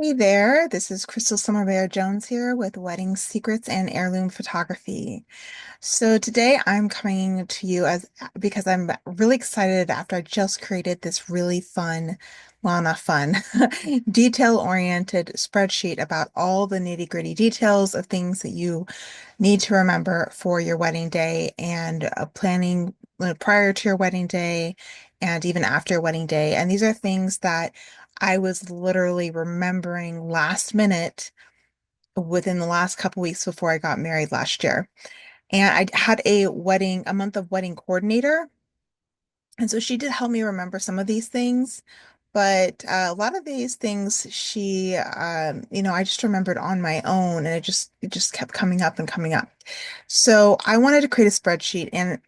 Hey there, this is Crystal Summerbear Jones here with Wedding Secrets and Heirloom Photography. So today I'm coming to you as because I'm really excited after I just created this really fun, well, not fun, detail-oriented spreadsheet about all the nitty-gritty details of things that you need to remember for your wedding day and planning prior to your wedding day and even after your wedding day. And these are things that I was literally remembering last minute within the last couple weeks before I got married last year. And I had a month of wedding coordinator. And so she did help me remember some of these things, but a lot of these things I just remembered on my own, and it just kept coming up and coming up. So I wanted to create a spreadsheet, and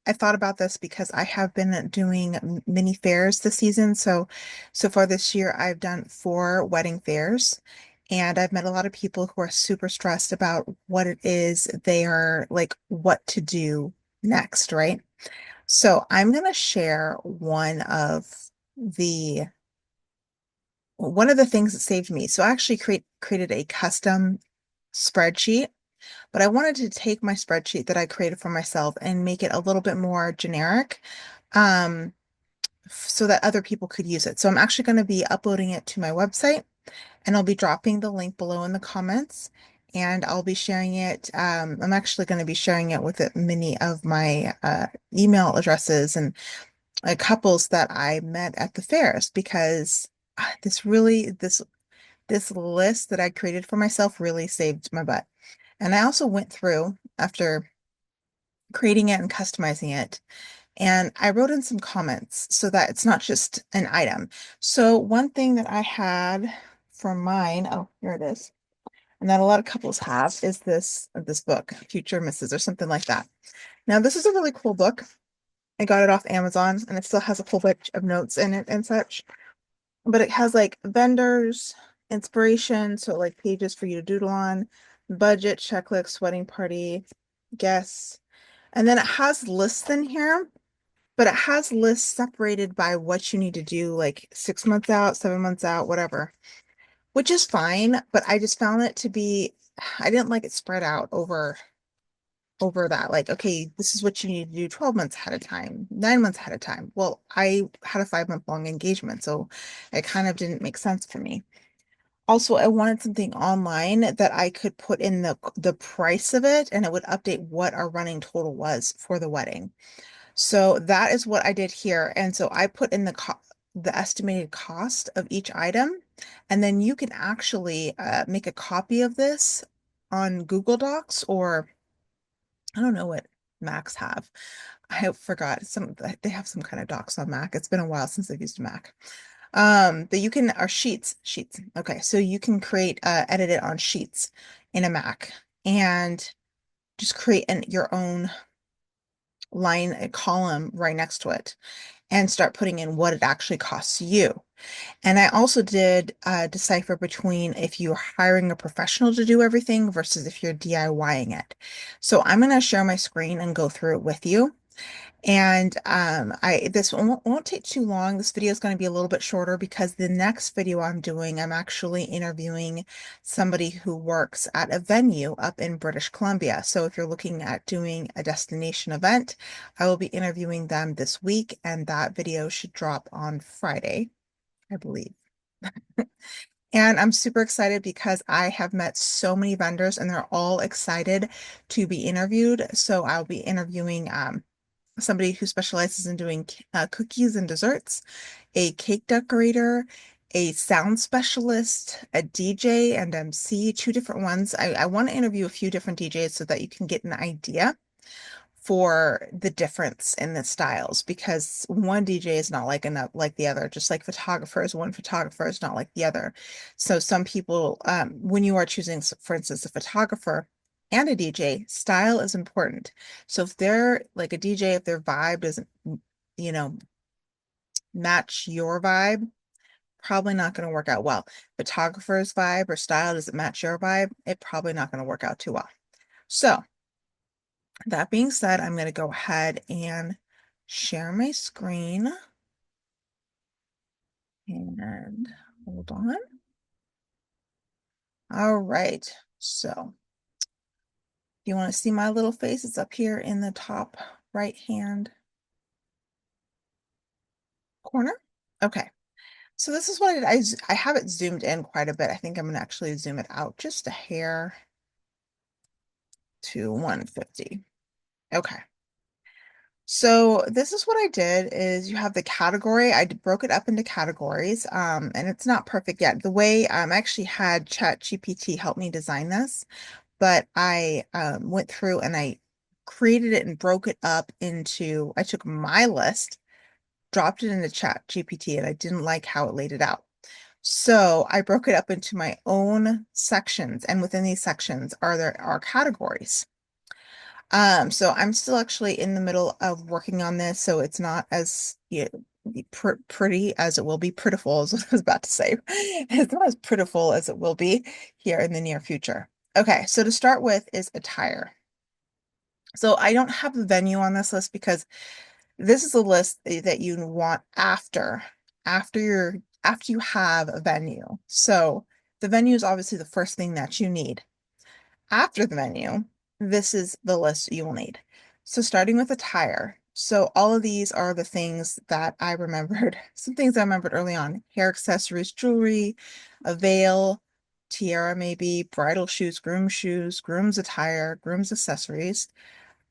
I thought about this because I have been doing mini fairs this season. So far this year, I've done 4 wedding fairs. And I've met a lot of people who are super stressed about what it is they are like, what to do next, right? So I'm going to share the one of the things that saved me. So I actually created a custom spreadsheet, but I wanted to take my spreadsheet that I created for myself and make it a little bit more generic, um, so that other people could use it. So I'm actually going to be uploading it to my website, and I'll be dropping the link below in the comments. And I'll be sharing it. I'm actually going to be sharing it with many of my email addresses and couples that I met at the fairs because this list that I created for myself really saved my butt. And I also went through after creating it and customizing it, and I wrote in some comments so that it's not just an item. So one thing that I had for mine, oh, here it is, and that a lot of couples have is this book, Future Misses or something like that. Now, this is a really cool book. I got it off Amazon and it still has a whole bunch of notes in it and such. But it has like vendors, inspiration, so like pages for you to doodle on, budget, checklist, wedding party, guests. And then it has lists in here, but it has lists separated by what you need to do like 6 months out, 7 months out, whatever, which is fine. But I just found it to be, I didn't like it spread out over that. Like, okay, this is what you need to do 12 months ahead of time, 9 months ahead of time. Well, I had a 5 month long engagement, so it kind of didn't make sense for me. Also, I wanted something online that I could put in the price of it and it would update what our running total was for the wedding. So that is what I did here. And so I put in the estimated cost of each item, and then you can actually make a copy of this on Google Docs, or I don't know what Macs have. I forgot they have some kind of docs on Mac. It's been a while since I've used a Mac. But you can are sheets. Okay, so you can edit it on sheets in a Mac and just create your own line, a column right next to it and start putting in what it actually costs you. And I also did decipher between if you're hiring a professional to do everything versus if you're DIYing it. So I'm going to share my screen and go through it with you. And this won't take too long. This video is going to be a little bit shorter because the next video I'm doing, I'm actually interviewing somebody who works at a venue up in British Columbia. So if you're looking at doing a destination event, I will be interviewing them this week, and that video should drop on Friday, I believe. And I'm super excited because I have met so many vendors and they're all excited to be interviewed. So I'll be interviewing somebody who specializes in doing cookies and desserts, a cake decorator, a sound specialist, a DJ and MC, 2 different ones. I want to interview a few different DJs so that you can get an idea for the difference in the styles, because one DJ is not like the other, just like photographers, one photographer is not like the other. So some people, when you are choosing, for instance, a photographer and a DJ, style is important. So if they're like a DJ, if their vibe doesn't, you know, match your vibe, probably not going to work out well. Photographer's vibe or style doesn't match your vibe, it probably not going to work out too well. So that being said, I'm going to go ahead and share my screen. And Hold on. All right. So if you want to see my little face, it's up here in the top right hand corner. Okay. So this is what I have it zoomed in quite a bit. I think I'm going to actually zoom it out just a hair to 150. Okay. So this is what I did is you have the category. Broke it up into categories, and it's not perfect yet. The way I actually had ChatGPT help me design this, but I went through and I created it and broke it up into, I took my list, dropped it into ChatGPT, and I didn't like how it laid it out. So I broke it up into my own sections, and within these sections there are categories. So I'm still actually in the middle of working on this, so it's not as pretty as it will be. Prettiful is what I was about to say. It's not as prettiful as it will be here in the near future. Okay, so to start with is attire. So I don't have the venue on this list because this is a list that you want after you have a venue. So the venue is obviously the first thing that you need. After the menu, this is the list you will need. So starting with attire. So all of these are the things that I remembered, some things I remembered early on. Hair accessories, jewelry, a veil, tiara maybe, bridal shoes, groom's attire, groom's accessories,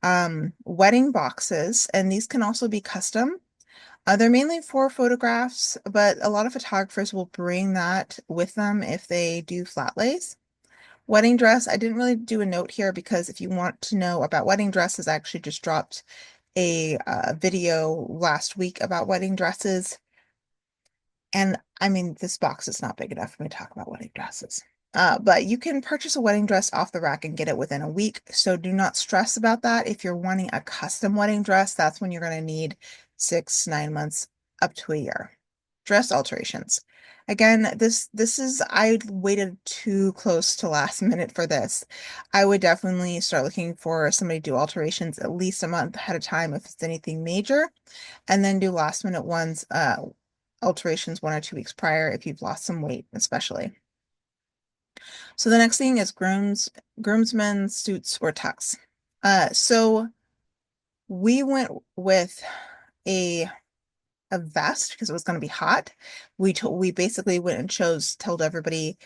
wedding boxes, and these can also be custom. They're mainly for photographs, but a lot of photographers will bring that with them if they do flat lays. Wedding dress, I didn't really do a note here because if you want to know about wedding dresses, I actually just dropped a video last week about wedding dresses. And I mean, this box is not big enough for me to talk about wedding dresses. But you can purchase a wedding dress off the rack and get it within a week. So do not stress about that. If you're wanting a custom wedding dress, that's when you're going to need 6, 9 months up to a year. Dress alterations. Again, this is I waited too close to last minute for this. I would definitely start looking for somebody to do alterations at least a month ahead of time if it's anything major, and then do last minute ones, alterations 1 or 2 weeks prior if you've lost some weight, especially. So the next thing is groomsmen suits or tux. So we went with a a vest because it was going to be hot. We basically went and told everybody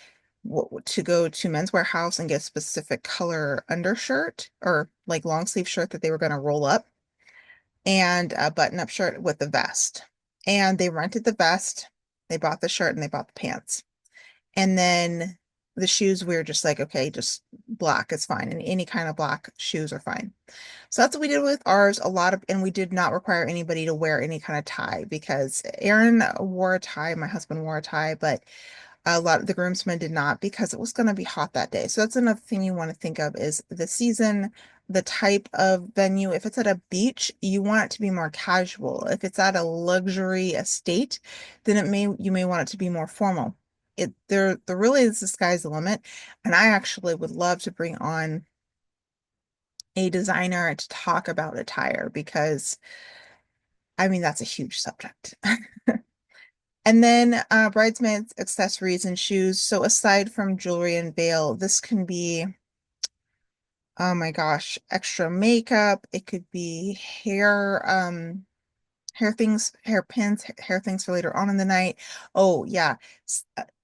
to go to Men's Warehouse and get a specific color undershirt or like long sleeve shirt that they were going to roll up and a button up shirt with the vest. And they rented the vest, they bought the shirt, and they bought the pants. And then the shoes, we were just like, okay, just black is fine. And any kind of black shoes are fine. So that's what we did with ours. And we did not require anybody to wear any kind of tie because Aaron wore a tie, my husband wore a tie, but a lot of the groomsmen did not because it was going to be hot that day. So that's another thing you want to think of is the season, the type of venue. If it's at a beach, you want it to be more casual. If it's at a luxury estate, then you may want it to be more formal. There really is the sky's the limit. And I actually would love to bring on a designer to talk about attire because I mean that's a huge subject. And then bridesmaids, accessories, and shoes. So aside from jewelry and veil, this can be, oh my gosh, extra makeup. It could be hair things, hair pins, hair things for later on in the night. Oh yeah,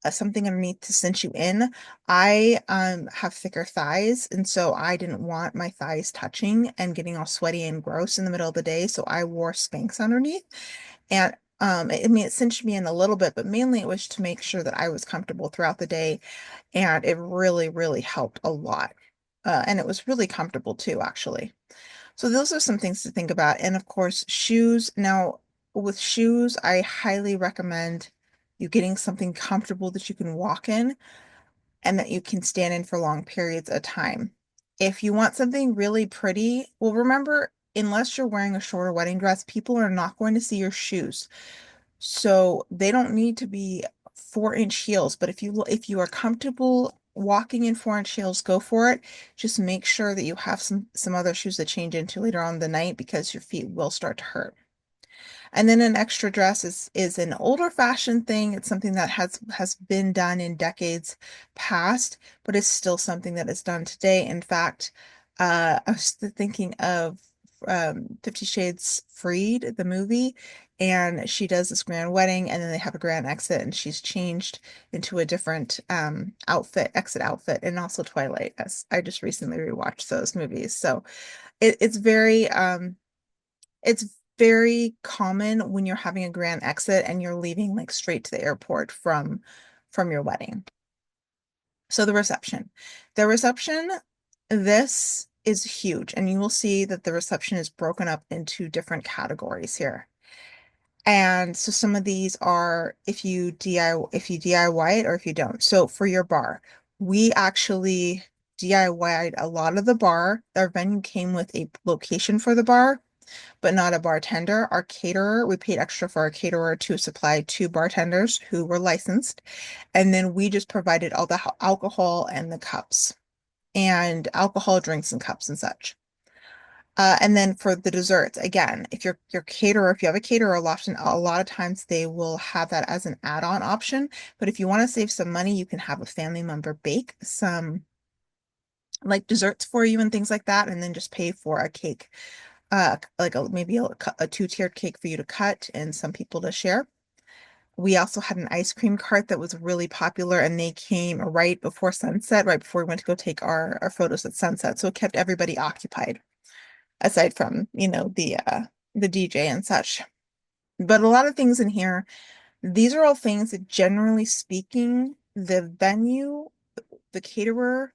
something underneath to cinch you in. I have thicker thighs, and so I didn't want my thighs touching and getting all sweaty and gross in the middle of the day, so I wore Spanx underneath. And I mean, it cinched me in a little bit, but mainly it was to make sure that I was comfortable throughout the day, and it really, really helped a lot. And it was really comfortable too, actually. So those are some things to think about. And of course, shoes. Now, with shoes, I highly recommend you getting something comfortable that you can walk in and that you can stand in for long periods of time. If you want something really pretty, well, remember, unless you're wearing a shorter wedding dress, people are not going to see your shoes. So they don't need to be 4-inch heels, but if you are comfortable walking in 4-inch heels, go for it. Just make sure that you have some other shoes to change into later on in the night because your feet will start to hurt. And then an extra dress is an older fashioned thing. It's something that has been done in decades past, but it's still something that is done today. In fact, I was thinking of 50 Shades Freed, the movie, and she does this grand wedding, and then they have a grand exit, and she's changed into a different exit outfit, and also Twilight. As I just recently rewatched those movies, so it's it's very common when you're having a grand exit and you're leaving like straight to the airport from your wedding. So the reception. The reception, this is huge, and you will see that the reception is broken up into different categories here. And so some of these are if you DIY it or if you don't. So for your bar, we actually DIY'd a lot of the bar. Our venue came with a location for the bar, but not a bartender. Our caterer, we paid extra for our caterer to supply two bartenders who were licensed. And then we just provided all the alcohol and the cups and alcohol drinks and cups and such. And then for the desserts, again, if your caterer, if you have a caterer, a lot of times they will have that as an add-on option. But if you want to save some money, you can have a family member bake some like desserts for you and things like that, and then just pay for a cake, like maybe a two-tiered cake for you to cut and some people to share. We also had an ice cream cart that was really popular, and they came right before sunset, right before we went to go take our photos at sunset. So it kept everybody occupied, aside from, the DJ and such. But a lot of things in here, these are all things that generally speaking, the venue, the caterer,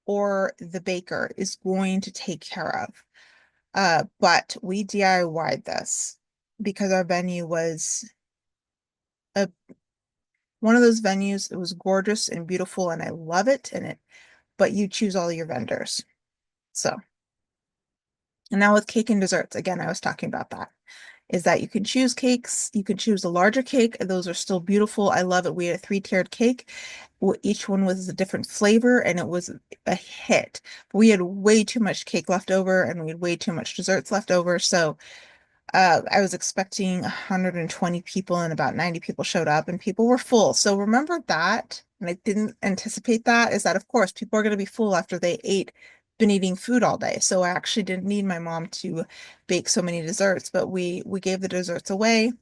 or the baker is going to take care of. But we DIY'd this because our venue was a one of those venues. It was gorgeous and beautiful, and I love it. But you choose all your vendors. So, and now with cake and desserts, again, I was talking about that. Is that you can choose cakes, you can choose a larger cake. Those are still beautiful. I love it. We had a three-tiered cake. Each one was a different flavor, and it was a hit. But we had way too much cake left over, and we had way too much desserts left over. So I was expecting 120 people, and about 90 people showed up, and people were full. So remember that, and I didn't anticipate that, is that of course people are going to be full after they been eating food all day. So I actually didn't need my mom to bake so many desserts, but we gave the desserts away.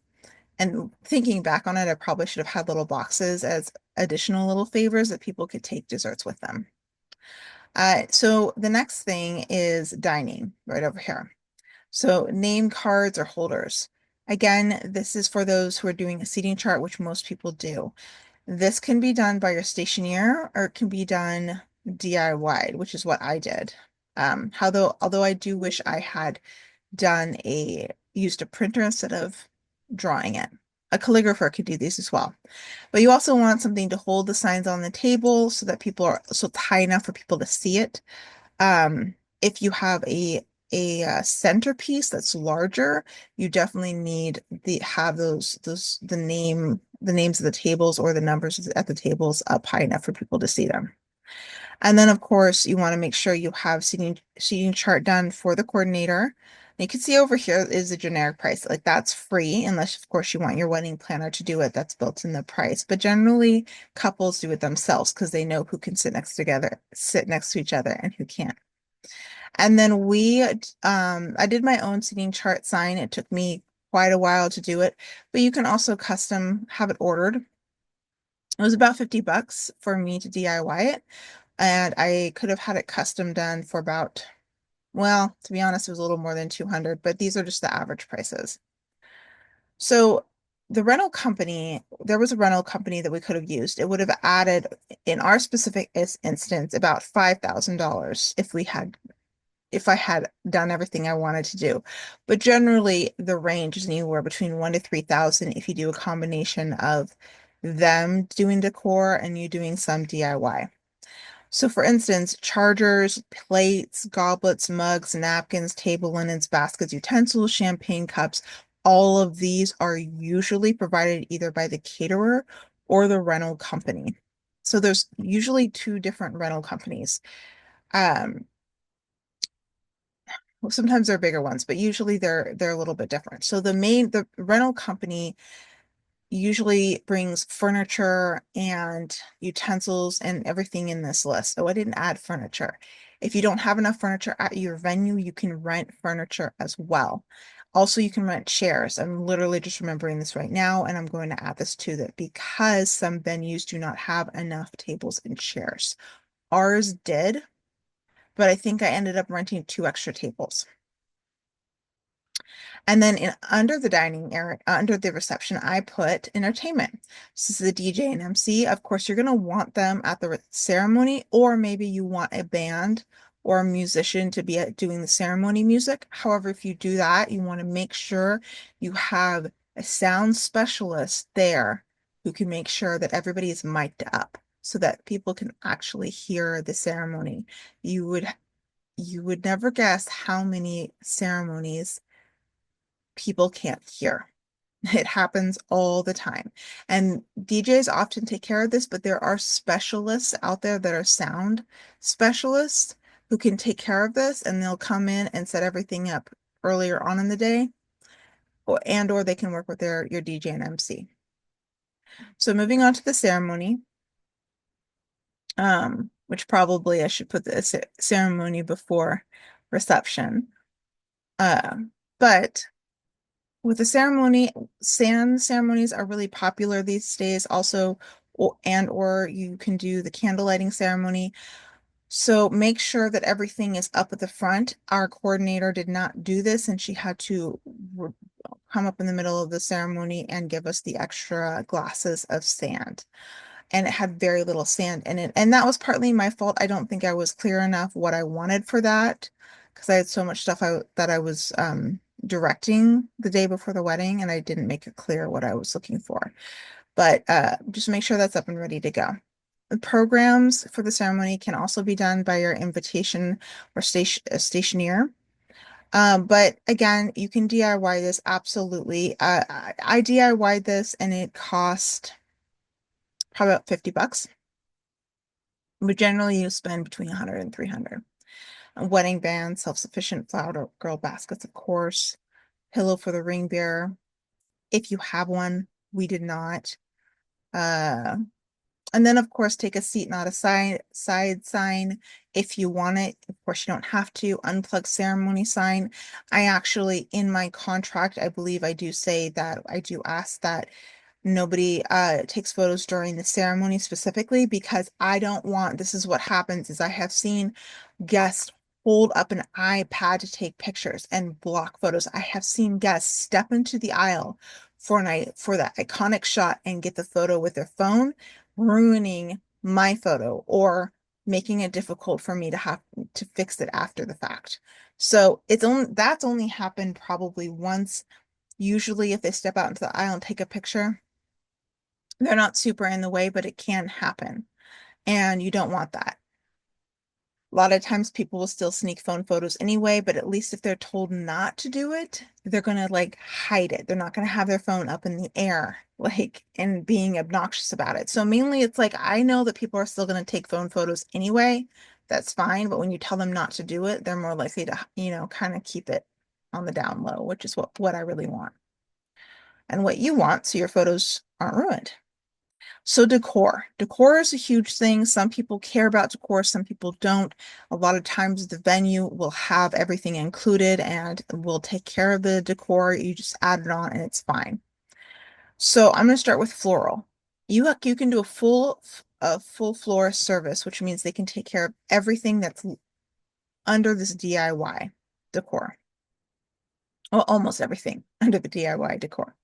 And thinking back on it, I probably should have had little boxes as additional little favors that people could take desserts with them. So the next thing is dining right over here. So name cards or holders. Again, this is for those who are doing a seating chart, which most people do. This can be done by your stationeer or it can be done DIY, which is what I did. Although I do wish I had used a printer instead of drawing it. A calligrapher could do these as well. But you also want something to hold the signs on the table so that people are so it's high enough for people to see it. If you have a centerpiece that's larger, you definitely need have the names of the tables or the numbers at the tables up high enough for people to see them. And then of course you want to make sure you have seating chart done for the coordinator. And you can see over here is the generic price. Like that's free, unless of course you want your wedding planner to do it. That's built in the price. But generally couples do it themselves because they know who can sit next to each other and who can't. And then I did my own seating chart sign. It took me quite a while to do it, but you can also have it ordered. It was about $50 for me to DIY it, and I could have had it custom done for about, well, to be honest, it was a little more than 200, but these are just the average prices. So there was a rental company that we could have used. It would have added, in our specific instance, about $5,000 if I had done everything I wanted to do. But generally, the range is anywhere between 1 to 3,000 if you do a combination of them doing decor and you doing some DIY. So for instance, chargers, plates, goblets, mugs, napkins, table linens, baskets, utensils, champagne cups, all of these are usually provided either by the caterer or the rental company. So there's usually two different rental companies. Um, Well, sometimes they're bigger ones, but usually they're a little bit different. So the rental company usually brings furniture and utensils and everything in this list. So I didn't add furniture. If you don't have enough furniture at your venue, you can rent furniture as well. Also, you can rent chairs. I'm literally just remembering this right now, and I'm going to add this to that because some venues do not have enough tables and chairs. Ours did, but I think I ended up renting two extra tables. And then under the dining area, under the reception, I put entertainment. This is the DJ and MC. Of course, you're going to want them at the ceremony, or maybe you want a band or a musician to be doing the ceremony music. However, if you do that, you want to make sure you have a sound specialist there who can make sure that everybody is mic'd up so that people can actually hear the ceremony. You would you would never guess how many ceremonies people can't hear. It happens all the time. And DJs often take care of this, but there are specialists out there that are sound specialists who can take care of this and they'll come in and set everything up earlier on in the day or they can work with your DJ and MC. So moving on to the ceremony, which probably I should put the ceremony before reception. Uh, but with the ceremony, sand ceremonies are really popular these days also, or you can do the candle lighting ceremony. So make sure that everything is up at the front. Our coordinator did not do this and she had to come up in the middle of the ceremony and give us the extra glasses of sand. And it had very little sand in it. And that was partly my fault. I don't think I was clear enough what I wanted for that because I had so much stuff that I was directing the day before the wedding and I didn't make it clear what I was looking for. But just make sure that's up and ready to go. The programs for the ceremony can also be done by your invitation or stationeer. But again, you can DIY this absolutely. I DIY'd this and it cost probably about $50. But generally you spend between 100 and 300. A wedding band, self-sufficient flower girl baskets, of course, pillow for the ring bearer. If you have one, we did not. Uh, and then of course take a seat, not a side sign if you want it. Of course, you don't have to. Unplug ceremony sign. I actually, in my contract, I believe I do say that I do ask that nobody takes photos during the ceremony specifically because I don't want, this is what happens is I have seen guests hold up an iPad to take pictures and block photos. I have seen guests step into the aisle for that iconic shot and get the photo with their phone, ruining my photo or making it difficult for me to have to fix it after the fact. So that's only happened probably once. Usually if they step out into the aisle and take a picture, they're not super in the way, but it can happen. And you don't want that. A lot of times people will still sneak phone photos anyway, but at least if they're told not to do it, they're gonna like hide it. They're not gonna have their phone up in the air, like, and being obnoxious about it. So mainly it's like, I know that people are still gonna take phone photos anyway. That's fine. But when you tell them not to do it, they're more likely to, kind of keep it on the down low, which is what I really want and what you want so your photos aren't ruined. So decor. Decor is a huge thing. Some people care about decor, some people don't. A lot of times the venue will have everything included and will take care of the decor. You just add it on and it's fine. So I'm going to start with floral. You can do a full floor service, which means they can take care of everything that's under this DIY decor. Well, almost everything under the DIY decor.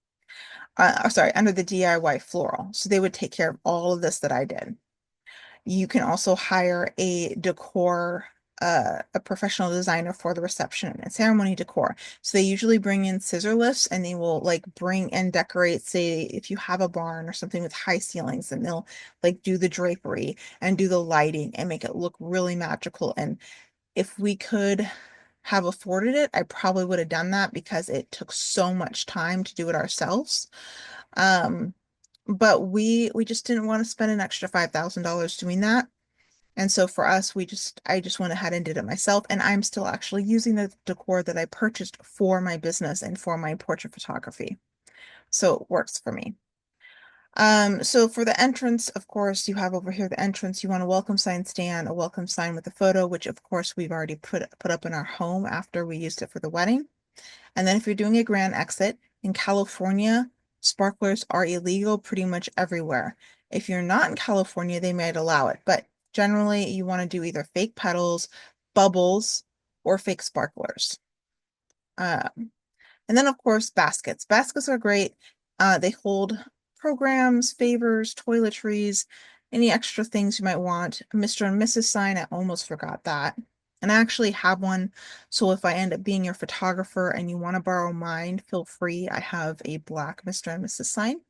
Sorry, under the DIY floral. So they would take care of all of this that I did. You can also hire a professional designer for the reception and ceremony decor. So they usually bring in scissor lifts and they will like bring and decorate, say, if you have a barn or something with high ceilings, and they'll like do the drapery and do the lighting and make it look really magical. And if we could have afforded it, I probably would have done that because it took so much time to do it ourselves. But we just didn't want to spend an extra $5,000 doing that. And so for us, I just went ahead and did it myself. And I'm still actually using the decor that I purchased for my business and for my portrait photography. So it works for me. So for the entrance, of course, you have over here the entrance. You want a welcome sign stand, a welcome sign with a photo, which of course we've already put up in our home after we used it for the wedding. And then if you're doing a grand exit in California, sparklers are illegal pretty much everywhere. If you're not in California, they might allow it, but generally you want to do either fake petals, bubbles, or fake sparklers. Uh, and then, of course, baskets. Baskets are great. They hold programs, favors, toiletries, any extra things you might want. Mr. and Mrs. sign, I almost forgot that. And I actually have one. So if I end up being your photographer and you want to borrow mine, feel free. I have a black Mr. and Mrs. sign.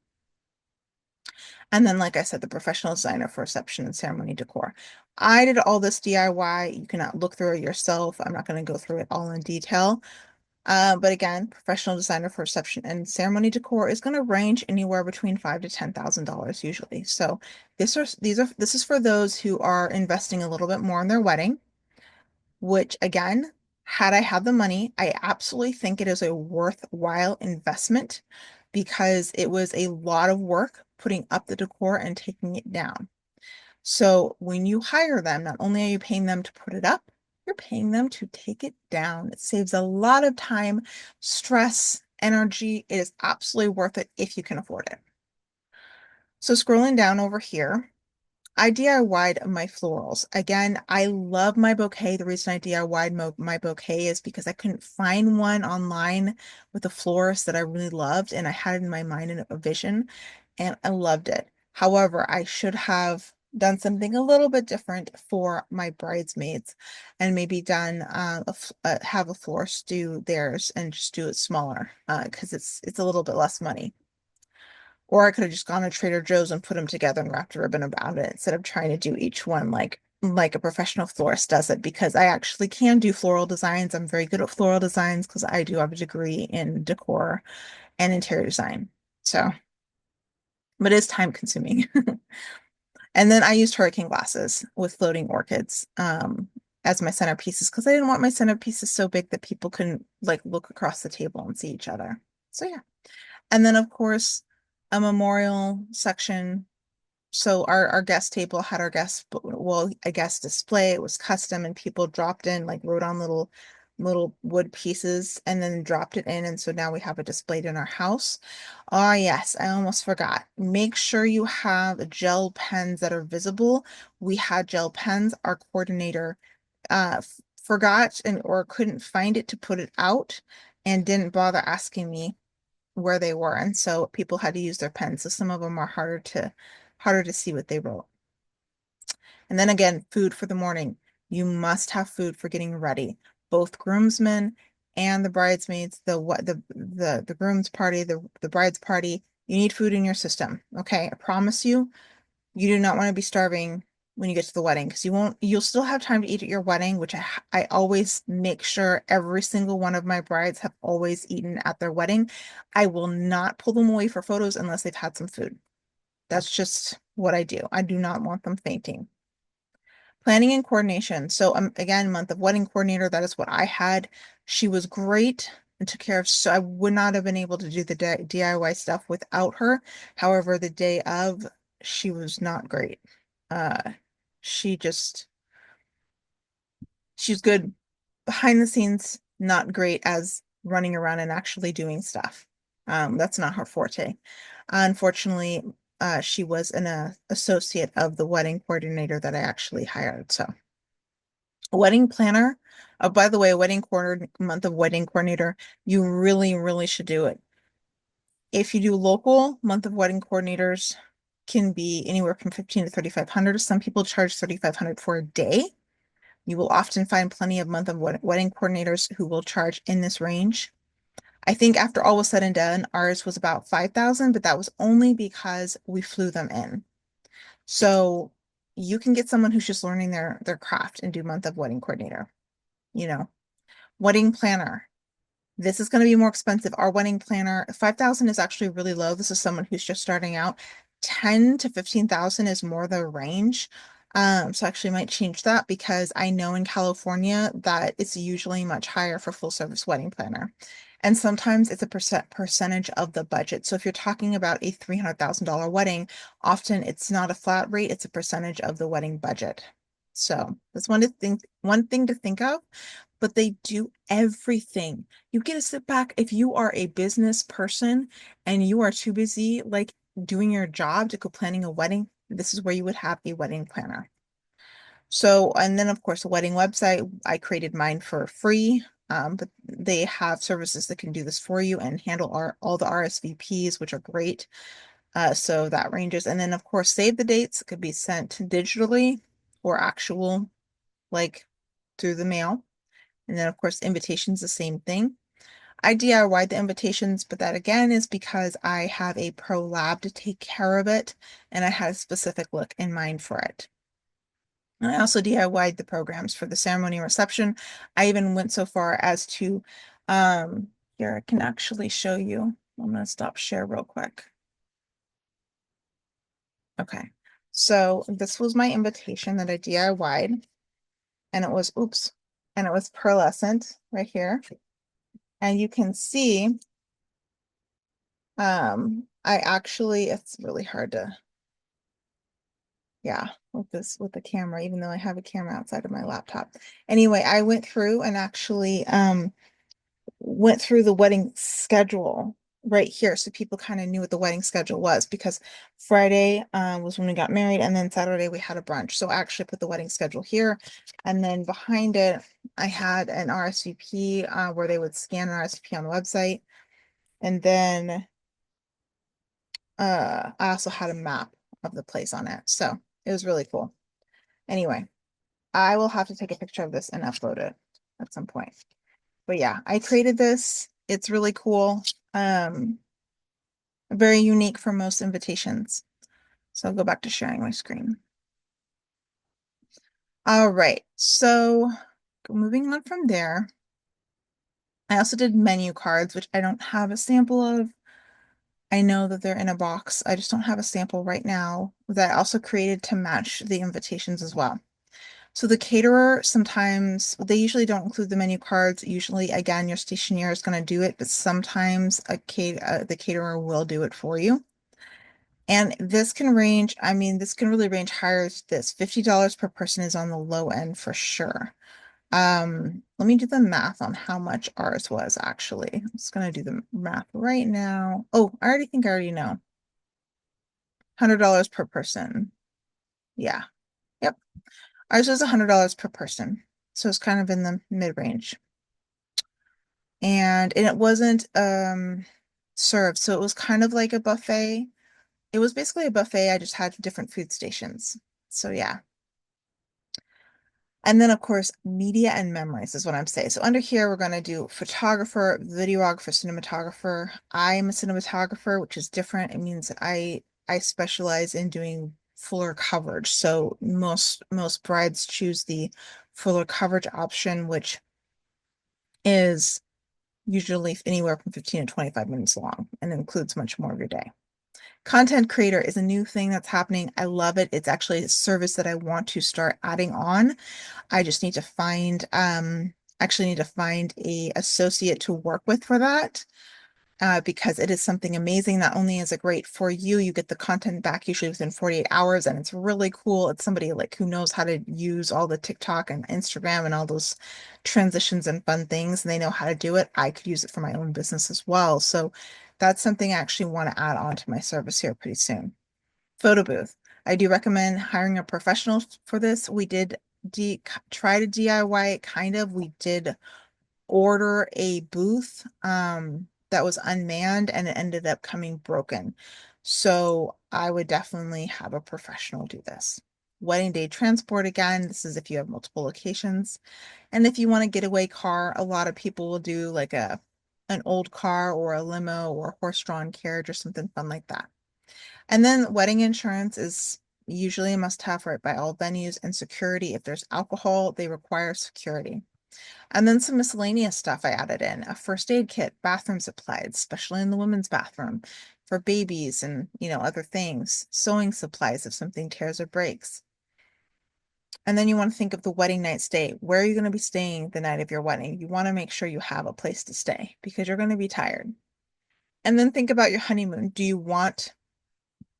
And then, like I said, the professional designer for reception and ceremony decor. I did all this DIY. You cannot look through it yourself. I'm not going to go through it all in detail. But again, professional designer for reception and ceremony decor is going to range anywhere between $5,000 to $10,000 usually. So this is for those who are investing a little bit more in their wedding, which again, had I had the money, I absolutely think it is a worthwhile investment because it was a lot of work putting up the decor and taking it down. So when you hire them, not only are you paying them to put it up, you're paying them to take it down. It saves a lot of time, stress, energy. It is absolutely worth it if you can afford it. So scrolling down over here, I DIY'd my florals. Again, I love my bouquet. The reason I DIY'd my bouquet is because I couldn't find one online with a florist that I really loved, and I had it in my mind in a vision, and I loved it. However, I should have done something a little bit different for my bridesmaids and maybe done have a florist do theirs and just do it smaller because it's a little bit less money. Or I could have just gone to Trader Joe's and put them together and wrapped a ribbon about it instead of trying to do each one like a professional florist does it because I actually can do floral designs. I'm very good at floral designs because I do have a degree in decor and interior design. So, but it's time consuming. And then I used hurricane glasses with floating orchids as my centerpieces because I didn't want my centerpieces so big that people couldn't like look across the table and see each other. So yeah. And then of course a memorial section. So our guest table had our a guest display. It was custom and people dropped in, like wrote on little wood pieces and then dropped it in. And so now we have it displayed in our house. Oh yes, I almost forgot. Make sure you have gel pens that are visible. We had gel pens. Our coordinator forgot and or couldn't find it to put it out and didn't bother asking me where they were. And so people had to use their pens. So some of them are harder to see what they wrote. And then again, food for the morning. You must have food for getting ready. Both groomsmen and the bridesmaids, the groom's party, the bride's party, you need food in your system. Okay, I promise you, you do not want to be starving when you get to the wedding because you'll still have time to eat at your wedding, which I always make sure every single one of my brides have always eaten at their wedding. I will not pull them away for photos unless they've had some food. That's just what I do. I do not want them fainting. Planning and coordination. So again, month of wedding coordinator, that is what I had. She was great and took care of, so I would not have been able to do the DIY stuff without her. However, the day of, she was not great. Uh, she just, she's good behind the scenes, not great as running around and actually doing stuff. That's not her forte. Unfortunately, she was an associate of the wedding coordinator that I actually hired. So, a wedding planner. By the way, a wedding quarter month of wedding coordinator, you really, really should do it. If you do local, month of wedding coordinators can be anywhere from 15 to 3,500. Some people charge 3,500 for a day. You will often find plenty of month of wedding coordinators who will charge in this range. I think after all was said and done, ours was about 5,000, but that was only because we flew them in. So you can get someone who's just learning their craft and do month of wedding coordinator, you know. Wedding planner. This is going to be more expensive. Our wedding planner, 5,000 is actually really low. This is someone who's just starting out. 10 to 15,000 is more the range. So I actually might change that because I know in California that it's usually much higher for full service wedding planner. And sometimes it's a percentage of the budget. So if you're talking about a $300,000 wedding, often it's not a flat rate, it's a percentage of the wedding budget. So that's one thing to think of, but they do everything. You get to sit back if you are a business person and you are too busy like doing your job to go planning a wedding, this is where you would have a wedding planner. So, and then of course, a wedding website, I created mine for free. But they have services that can do this for you and handle all the RSVPs, which are great. So that ranges. And then of course, save the dates. It could be sent digitally or actual, like through the mail. And then of course, invitations, the same thing. I DIY the invitations, but that again is because I have a pro lab to take care of it, and I had a specific look in mind for it. And I also DIY'd the programs for the ceremony and reception. I even went so far as to, here I can actually show you. I'm going to stop share real quick. Okay. So this was my invitation that I DIY'd, and it was, oops, and it was pearlescent right here. And you can see, I actually, it's really hard to, yeah, with the camera, even though I have a camera outside of my laptop. Anyway, I went through and actually, went through the wedding schedule right here so people kind of knew what the wedding schedule was because Friday was when we got married and then Saturday we had a brunch. So I actually put the wedding schedule here and then behind it I had an RSVP where they would scan an RSVP on the website and then I also had a map of the place on it. So it was really cool. Anyway, I will have to take a picture of this and upload it at some point. But yeah, I created this. It's really cool. Very unique for most invitations. So I'll go back to sharing my screen. All right, so moving on from there, I also did menu cards, which I don't have a sample of. I know that they're in a box. I just don't have a sample right now that I also created to match the invitations as well. So the caterer, sometimes they usually don't include the menu cards. Usually, again, your stationeer is going to do it, but sometimes the caterer will do it for you. And this can range, I mean, this can really range higher as this. $50 per person is on the low end for sure. Let me do the math on how much ours was actually. I'm just gonna do the math right now. Oh, I already think I already know. $100 per person. Yeah. Yep. Ours was $100 per person. So it's kind of in the mid-range. And it wasn't served, so it was kind of like a buffet. It was basically a buffet. I just had different food stations. So yeah. And then, of course, media and memories is what I'm saying. So under here, we're going to do photographer, videographer, cinematographer. I'm a cinematographer, which is different. It means that I specialize in doing fuller coverage. So most brides choose the fuller coverage option, which is usually anywhere from 15 to 25 minutes long and includes much more of your day. Content creator is a new thing that's happening. I love it. It's actually a service that I want to start adding on. I just need to find actually need to find a associate to work with for that. Because it is something amazing. Not only is it great for you, you get the content back usually within 48 hours, and it's really cool. It's somebody like who knows how to use all the TikTok and Instagram and all those transitions and fun things, and they know how to do it. I could use it for my own business as well. So that's something I actually want to add on to my service here pretty soon. Photo booth. I do recommend hiring a professional for this. We did try to DIY it kind of. We did order a booth that was unmanned and it ended up coming broken. So I would definitely have a professional do this. Wedding day transport again, this is if you have multiple locations. And if you want a getaway car, a lot of people will do like an old car or a limo or a horse-drawn carriage or something fun like that. And then wedding insurance is usually a must-have right by all venues and security. If there's alcohol, they require security. And then some miscellaneous stuff I added in, a first aid kit, bathroom supplies, especially in the women's bathroom for babies and, other things, sewing supplies if something tears or breaks. And then you want to think of the wedding night stay. Where are you going to be staying the night of your wedding? You want to make sure you have a place to stay because you're going to be tired. And then think about your honeymoon. Do you want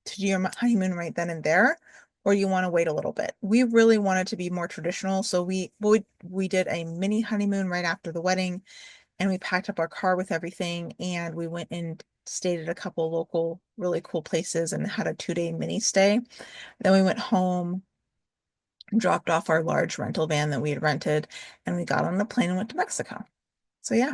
to do your honeymoon right then and there, or you want to wait a little bit? We really wanted to be more traditional, so we did a mini honeymoon right after the wedding, and we packed up our car with everything, and we went and stayed at a couple local really cool places and had a 2-day mini stay. Then we went home, dropped off our large rental van that we had rented, and we got on the plane and went to Mexico. So yeah.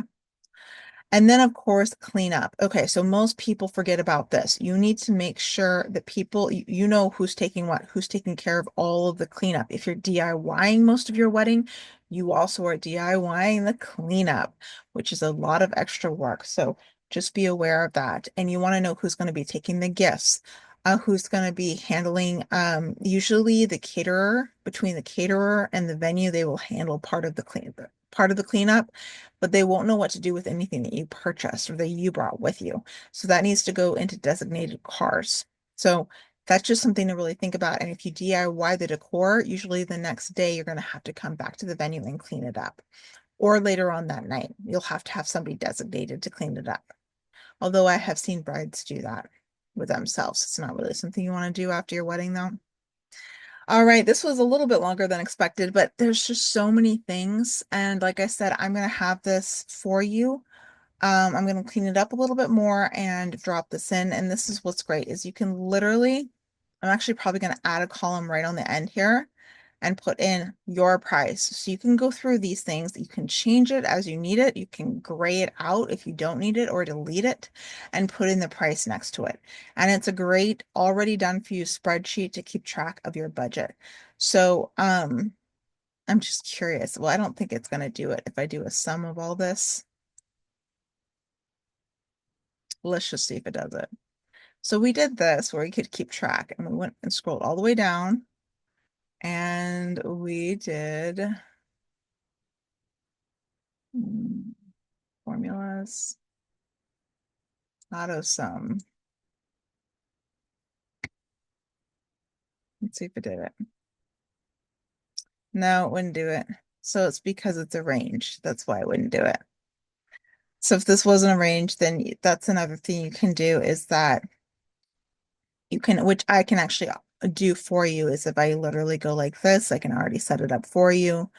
And then, of course, clean up. Okay, so most people forget about this. You need to make sure that people, you know who's taking what, who's taking care of all of the cleanup. If you're DIYing most of your wedding, you also are DIYing the cleanup, which is a lot of extra work. So just be aware of that. And you want to know who's going to be taking the gifts, who's going to be handling, usually the caterer, between the caterer and the venue, they will handle part of the cleanup, but they won't know what to do with anything that you purchased or that you brought with you. So that needs to go into designated cars. So that's just something to really think about. And if you DIY the decor, usually the next day you're going to have to come back to the venue and clean it up. Or later on that night, you'll have to have somebody designated to clean it up. Although I have seen brides do that with themselves. It's not really something you want to do after your wedding, though. All right, this was a little bit longer than expected, but there's just so many things. And like I said, I'm going to have this for you. I'm going to clean it up a little bit more and drop this in. And this is what's great is you can literally, I'm actually probably going to add a column right on the end here and put in your price. So you can go through these things. You can change it as you need it. You can gray it out if you don't need it or delete it and put in the price next to it. And it's a great already done for you spreadsheet to keep track of your budget. So, I'm just curious. Well, I don't think it's going to do it if I do a sum of all this. Let's just see if it does it. So we did this where you could keep track and we went and scrolled all the way down and we did mm, formulas, auto sum. Let's see if it did it. No, it wouldn't do it. So it's because it's a range. That's why I wouldn't do it. So if this wasn't a range, then that's another thing you can do is that you can, which I can actually do for you, is if I literally go like this, I can already set it up for you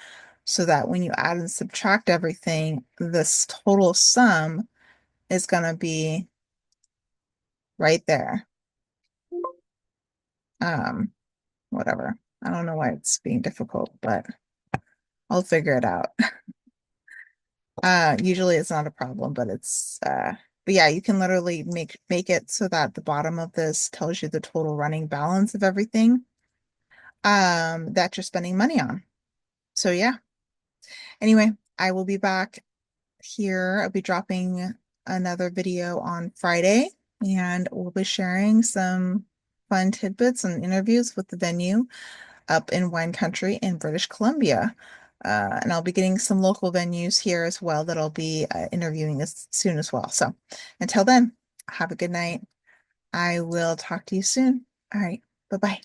so that when you add and subtract everything, this total sum is going to be right there. Um, Whatever. I don't know why it's being difficult, but I'll figure it out. Usually it's not a problem, but but yeah, you can literally make it so that the bottom of this tells you the total running balance of everything that you're spending money on. So yeah. Anyway, I will be back here. I'll be dropping another video on Friday, and we'll be sharing some fun tidbits and interviews with the venue up in wine country in British Columbia. And I'll be getting some local venues here as well that I'll be interviewing as soon as well. So until then, have a good night. I will talk to you soon. All right. Bye-bye.